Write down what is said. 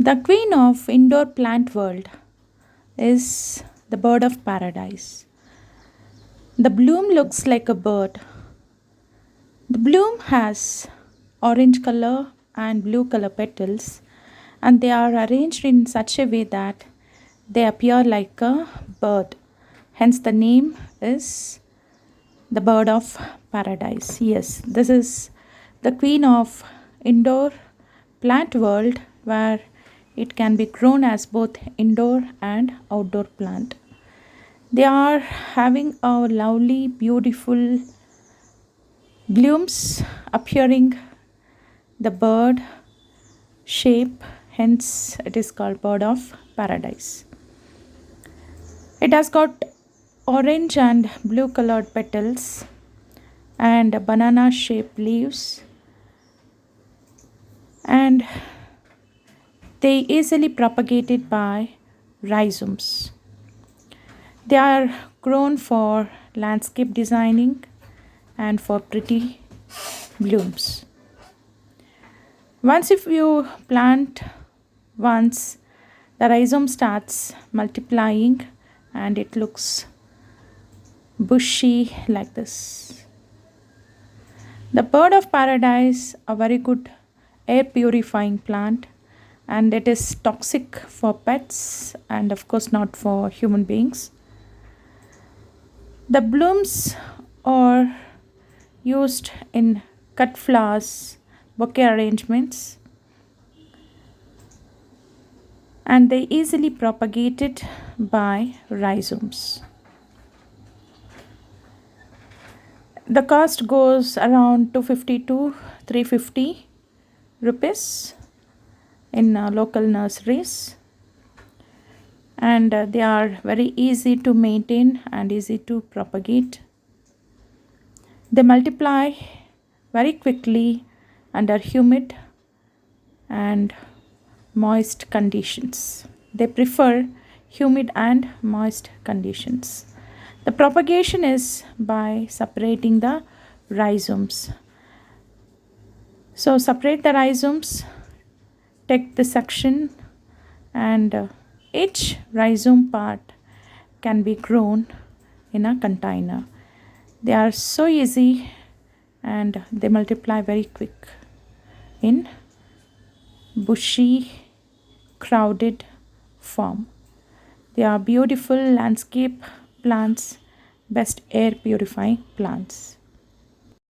The queen of indoor plant world is the bird of paradise. The bloom looks like a bird. The bloom has orange color and blue color petals, and they are arranged in such a way that they appear like a bird. Hence the name is the bird of paradise. Yes, this is the queen of indoor plant world where it can be grown as both indoor and outdoor plant. They are having a lovely, beautiful blooms appearing the bird shape, hence it is called bird of paradise. It has got orange and blue colored petals and banana shaped leaves, and they easily propagated by rhizomes. They are grown for landscape designing and for pretty blooms. Once if you plant once, the rhizome starts multiplying and it looks bushy like this. The bird of paradise, a very good air purifying plant, and it is toxic for pets and of course not for human beings. The blooms are used in cut flowers, bouquet arrangements, and they easily propagated by rhizomes. The cost goes around 250 to 350 rupees in local nurseries, and they are very easy to maintain and easy to propagate. They multiply very quickly under humid and moist conditions. They prefer humid and moist conditions. The propagation is by separating the rhizomes. So, separate the rhizomes, take the section, and each rhizome part can be grown in a container. They are so easy and they multiply very quick in bushy, crowded form. They are beautiful landscape plants, best air purifying plants.